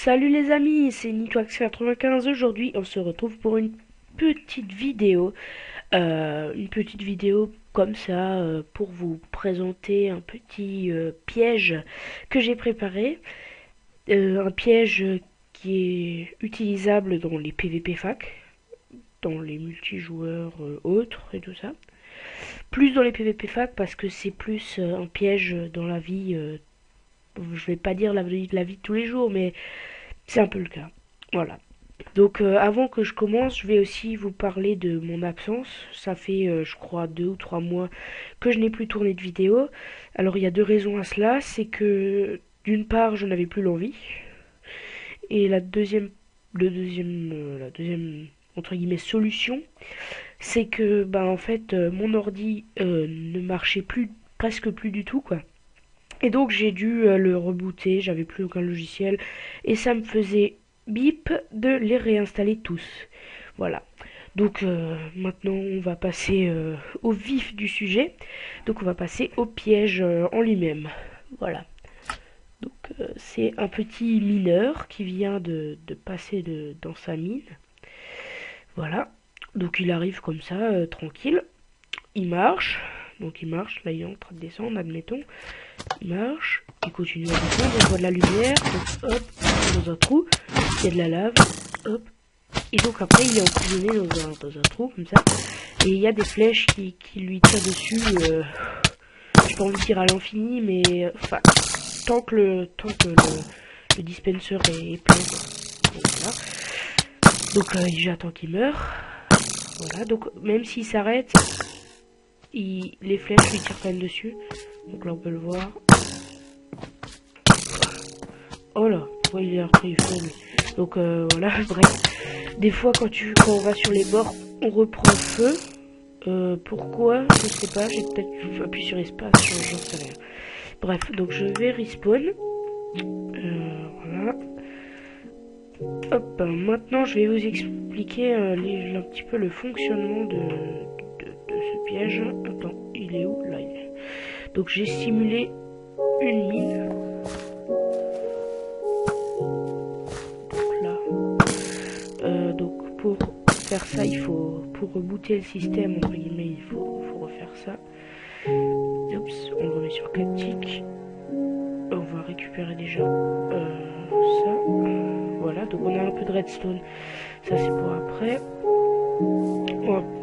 Salut les amis, c'est Nitwax95. Aujourd'hui, on se retrouve pour une petite vidéo. Comme ça pour vous présenter un petit piège que j'ai préparé. Un piège qui est utilisable dans les PVP fac, dans les multijoueurs autres et tout ça. Plus dans les PVP fac parce que c'est plus un piège dans la vie. Je vais pas dire la vie de tous les jours, mais c'est un peu le cas. Voilà. Donc avant que je commence, je vais aussi vous parler de mon absence. Ça fait je crois 2 ou 3 mois que je n'ai plus tourné de vidéo. Alors il y a deux raisons à cela, c'est que d'une part je n'avais plus l'envie. Et la deuxième entre guillemets solution, c'est que en fait mon ordi ne marchait plus, presque plus du tout quoi. Et donc j'ai dû le rebooter, j'avais plus aucun logiciel et ça me faisait bip de les réinstaller tous. Voilà. Donc maintenant on va passer au vif du sujet. Donc on va passer au piège en lui-même. Voilà. Donc c'est un petit mineur qui vient de passer dans sa mine. Voilà. Donc il arrive comme ça, tranquille. Il marche. Donc il marche, là il est en train de descendre, admettons. Il marche, il continue à descendre, on voit de la lumière, donc hop, dans un trou, il y a de la lave, hop. Et donc après il est emprisonné dans un trou comme ça. Et il y a des flèches qui lui tirent dessus. J'ai pas envie de dire à l'infini, mais enfin tant que le dispenser est plein. Et voilà. Donc j'attends qu'il meure. Voilà, donc même s'il s'arrête, les flèches lui tirent quand même dessus. Donc là on peut le voir. Oh là, ouais, il est repris faible. Donc voilà, bref. Des fois quand on va sur les bords, on reprend feu. Pourquoi? Je sais pas, j'ai peut-être appuyé sur espace, j'en sais rien. Bref, donc je vais respawn. Voilà. Hop, maintenant je vais vous expliquer un petit peu le fonctionnement de ce piège. Attends, il est où? Là, il est. Donc j'ai simulé une mine. Donc là. Donc pour faire ça, pour rebooter le système, entre guillemets, il faut refaire ça. Oups, on le remet sur 4 ticks. On va récupérer déjà ça. Voilà, donc on a un peu de redstone. Ça c'est pour après. Oh,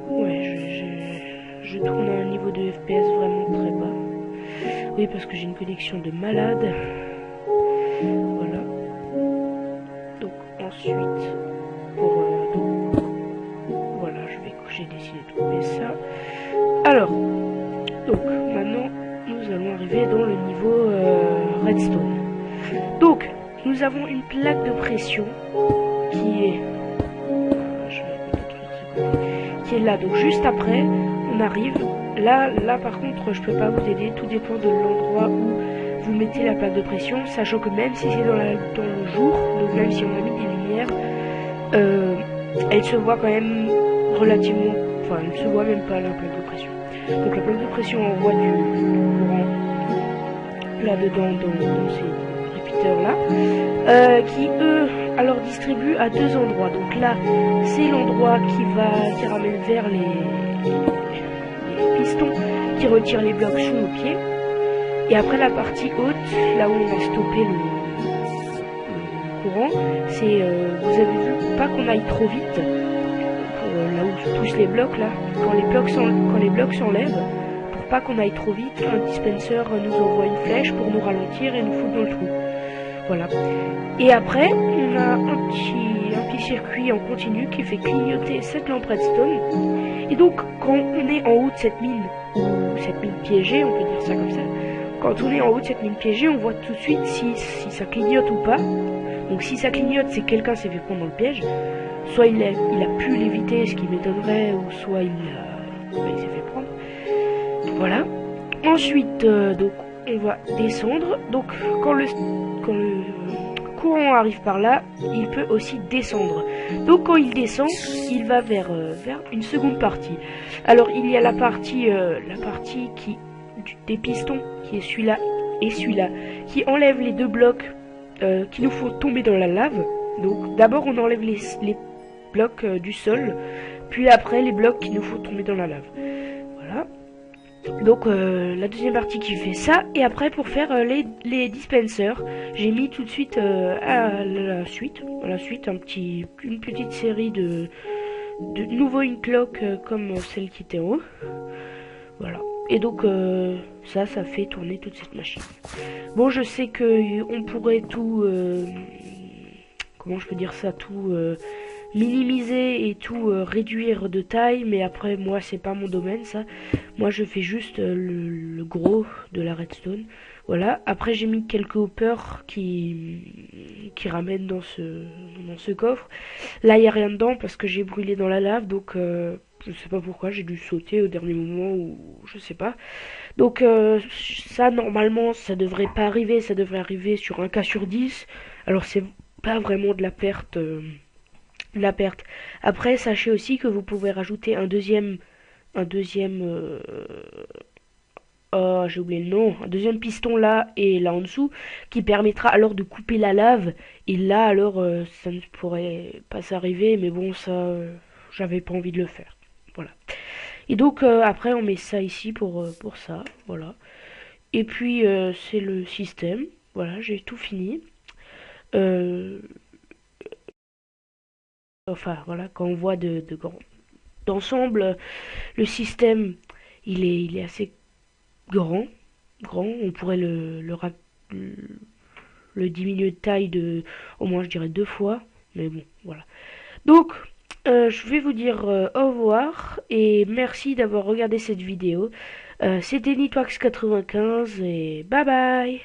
ouais, je tourne à un niveau de FPS vraiment très bas. Oui, parce que j'ai une connexion de malade. Voilà. Donc ensuite, voilà, j'ai décidé de couper ça. Alors, donc maintenant, nous allons arriver dans le niveau redstone. Donc, nous avons une plaque de pression qui est là. Donc juste après, on arrive. Là par contre, je peux pas vous aider. Tout dépend de l'endroit où vous mettez la plaque de pression, sachant que même si c'est dans le jour, donc même si on a mis des lumières, elle se voit quand même relativement. Enfin, elle ne se voit même pas la plaque de pression. Donc la plaque de pression envoie du courant là-dedans dans ces répéteurs là, qui eux alors distribuent à deux endroits. Donc là c'est l'endroit qui ramène vers les pistons qui retirent les blocs sous nos pieds. Et après la partie haute, là où on a stoppé le courant, c'est vous avez vu, pas qu'on aille trop vite pour là où poussent les blocs là, quand les blocs s'enlèvent, pour pas qu'on aille trop vite, un dispenser nous envoie une flèche pour nous ralentir et nous foutre dans le trou. Voilà. Et après, on a un petit circuit en continu qui fait clignoter cette lampe redstone. Et donc, quand on est en haut de cette mine, ou cette mine piégée, on peut dire ça comme ça, quand on est en haut de cette mine piégée, on voit tout de suite si ça clignote ou pas. Donc si ça clignote, c'est que quelqu'un s'est fait prendre dans le piège. Soit il a pu l'éviter, ce qui m'étonnerait, ou soit il s'est fait prendre. Voilà. Ensuite, donc on va descendre. Donc quand le courant arrive par là, il peut aussi descendre. Donc quand il descend, il va vers une seconde partie. Alors il y a la partie des pistons, qui est celui-là et celui-là, qui enlève les deux blocs qui nous font tomber dans la lave. Donc d'abord on enlève les blocs du sol, puis après les blocs qui nous font tomber dans la lave. Voilà. Donc la deuxième partie qui fait ça, et après pour faire les dispensers, j'ai mis tout de suite à la suite une petite série de nouveau une cloque comme celle qui était en haut. Voilà. Et donc ça fait tourner toute cette machine. Bon, je sais que on pourrait tout comment je peux dire ça, tout minimiser et tout réduire de taille, mais après moi c'est pas mon domaine ça. Moi je fais juste le gros de la redstone. Voilà. Après j'ai mis quelques hoppers qui ramènent dans ce coffre. Là il y a rien dedans parce que j'ai brûlé dans la lave, donc je sais pas pourquoi j'ai dû sauter au dernier moment ou je sais pas. Donc ça normalement ça devrait pas arriver, ça devrait arriver sur un cas sur 10. Alors c'est pas vraiment de la perte. Après, sachez aussi que vous pouvez rajouter oh, j'ai oublié le nom, un deuxième piston là et là en dessous, qui permettra alors de couper la lave. Et là, alors, ça ne pourrait pas s'arriver, mais bon, ça, j'avais pas envie de le faire. Voilà. Et donc, après, on met ça ici pour ça, voilà. Et puis, c'est le système. Voilà, j'ai tout fini. Euh, enfin, voilà, quand on voit d'ensemble, le système, il est assez grand, on pourrait le diminuer de taille de, au moins je dirais 2 fois, mais bon, voilà. Donc, je vais vous dire au revoir, et merci d'avoir regardé cette vidéo. C'était Nitwax95, et bye bye.